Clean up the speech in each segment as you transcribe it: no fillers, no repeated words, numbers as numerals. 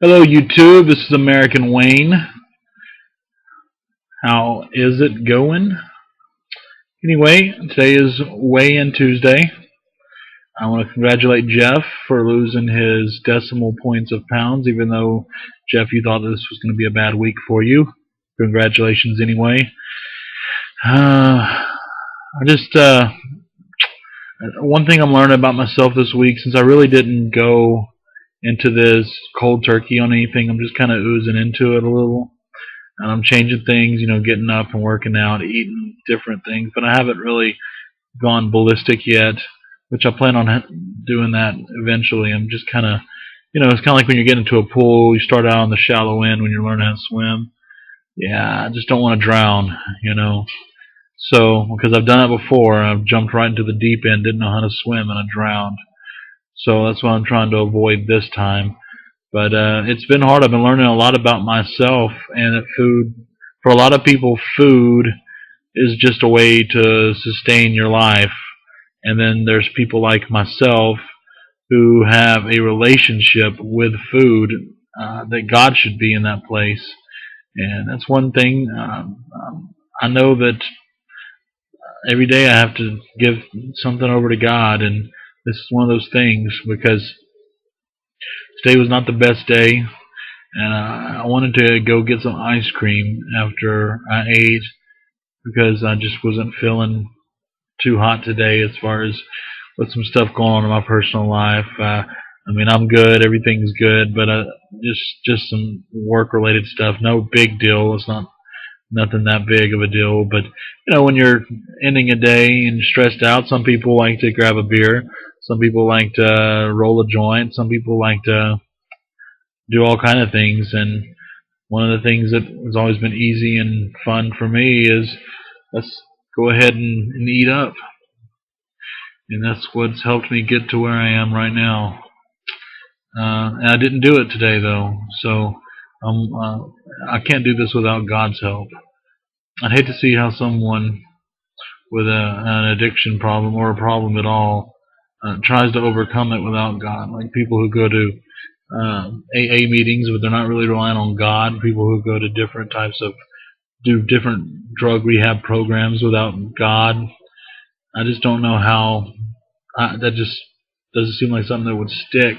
Hello YouTube, this is American Wayne. How is it going? Anyway, today is weigh-in Tuesday. I want to congratulate Jeff for losing his decimal points of pounds, even though, Jeff, you thought this was going to be a bad week for you. Congratulations anyway. One thing I'm learning about myself this week, since I really didn't go into this cold turkey on anything, I'm just kind of oozing into it a little. And I'm changing things, getting up and working out, eating different things, but I haven't really gone ballistic yet, which I plan on doing that eventually. I'm just kind of, it's kind of like when you get into a pool, you start out on the shallow end when you're learning how to swim. Yeah, I just don't want to drown, So, because I've done it before, I've jumped right into the deep end, didn't know how to swim, and I drowned. So that's what I'm trying to avoid this time. But it's been hard. I've been learning a lot about myself, and that food, for a lot of people, food is just a way to sustain your life. And then there's people like myself who have a relationship with food, that God should be in that place. And that's one thing. I know that every day I have to give something over to God, and this is one of those things, because today was not the best day, and I wanted to go get some ice cream after I ate, because I just wasn't feeling too hot today as far as with some stuff going on in my personal life. I'm good, everything's good, but just some work-related stuff. No big deal. It's not nothing that big of a deal, but when you're ending a day and stressed out, some people like to grab a beer, some people like to roll a joint, some people like to do all kind of things. And one of the things that has always been easy and fun for me is, let's go ahead and eat up. And that's what's helped me get to where I am right now. And I didn't do it today, though, so I can't do this without God's help. I'd hate to see how someone with an addiction problem, or a problem at all, tries to overcome it without God. Like people who go to AA meetings, but they're not really relying on God. People who go to do different drug rehab programs without God. I just don't know how. That just doesn't seem like something that would stick.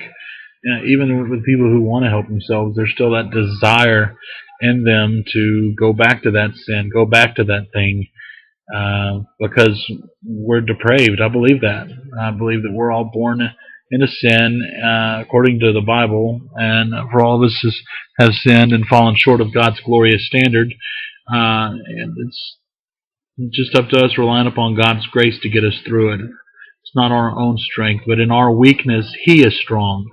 Even with people who want to help themselves, there's still that desire in them to go back to that sin, go back to that thing, because we're depraved. I believe that. I believe that we're all born into sin, according to the Bible, and for all of us have sinned and fallen short of God's glorious standard. And it's just up to us relying upon God's grace to get us through it. It's not our own strength, but in our weakness, He is strong.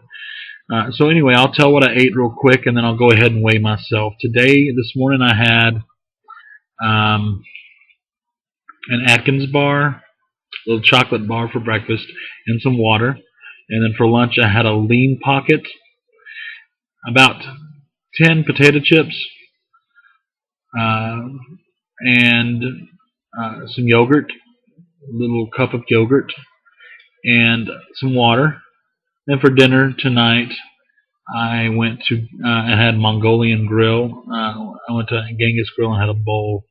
So anyway, I'll tell what I ate real quick, and then I'll go ahead and weigh myself. This morning I had an Atkins bar, a little chocolate bar for breakfast, and some water. And then for lunch I had a Lean Pocket, about 10 potato chips, and some yogurt, a little cup of yogurt, and some water. Then for dinner tonight, I went to and had Mongolian Grill. I went to Genghis Grill and had a bowl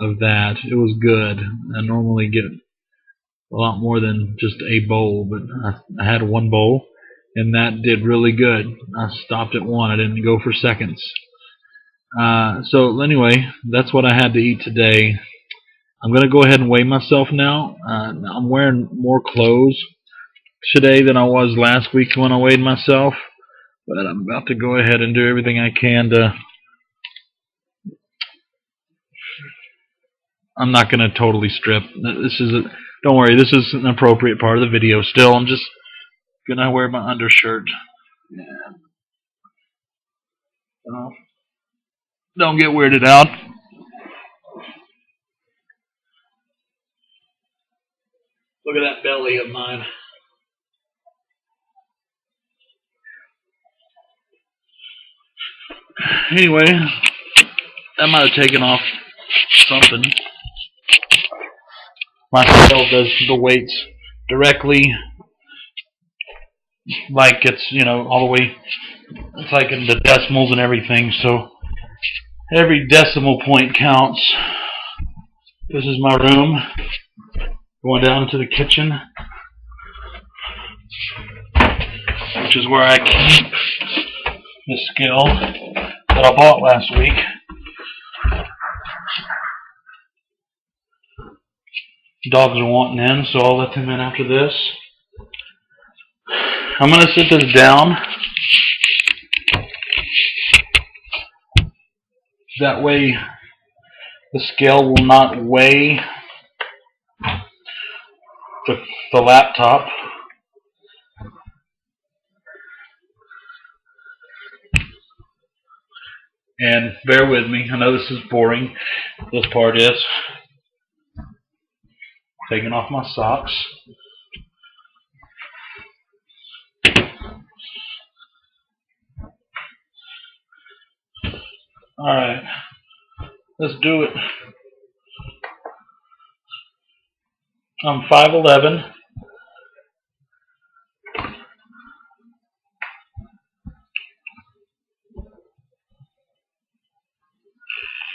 of that. It was good. I normally get a lot more than just a bowl, but I had one bowl, and that did really good. I stopped at one. I didn't go for seconds. So anyway, that's what I had to eat today. I'm going to go ahead and weigh myself now. I'm wearing more clothes today than I was last week when I weighed myself, but I'm about to go ahead and do everything I can to. I'm not going to totally strip. Don't worry, this is an appropriate part of the video still. I'm just going to wear my undershirt. Yeah. Don't get weirded out. Look at that belly of mine. Anyway, that might have taken off something. My scale does the weights directly like it's, you know, all the way, it's like in the decimals and everything, so every decimal point counts. This is my room. Going down into the kitchen, which is where I keep the scale that I bought last week. Dogs are wanting in, so I'll let them in after this. I'm going to sit this down. That way the scale will not weigh the laptop. And bear with me, I know this is boring. This part is taking off my socks. Alright, let's do it. I'm 5'11".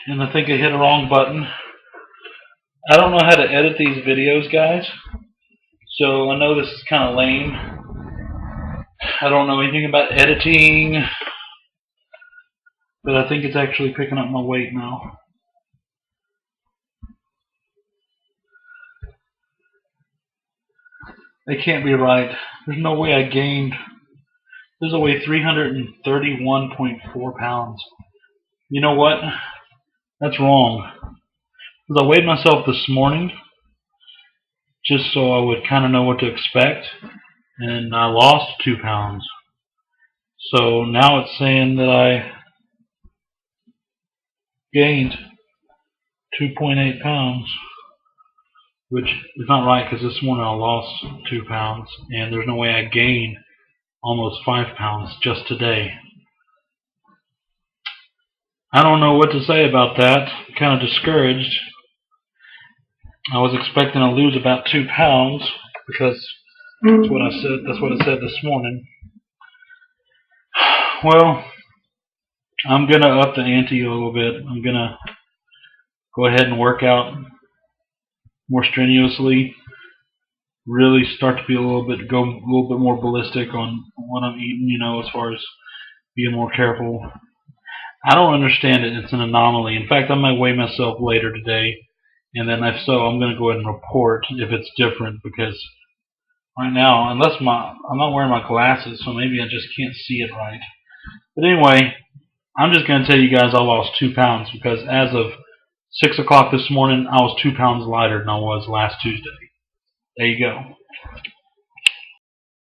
And I think I hit a wrong button. I don't know how to edit these videos, guys. So I know this is kind of lame. I don't know anything about editing. But I think it's actually picking up my weight now. It can't be right. There's no way I gained. This will weigh 331.4 pounds. You know what? That's wrong. Because I weighed myself this morning just so I would kind of know what to expect. And I lost 2 pounds. So now it's saying that I gained 2.8 pounds. Which is not right, because this morning I lost 2 pounds, and there's no way I gained almost 5 pounds just today. I don't know what to say about that. I'm kind of discouraged. I was expecting to lose about 2 pounds, because that's what I said. That's what it said this morning. Well, I'm gonna up the ante a little bit. I'm gonna go ahead and work out more strenuously, really start to be go a little bit more ballistic on what I'm eating, you know, as far as being more careful. I don't understand it. It's an anomaly. In fact, I might weigh myself later today, and then if so, I'm going to go ahead and report if it's different, because right now, I'm not wearing my glasses, so maybe I just can't see it right. But anyway, I'm just going to tell you guys I lost 2 pounds, because as of 6 o'clock this morning, I was 2 pounds lighter than I was last Tuesday. There you go.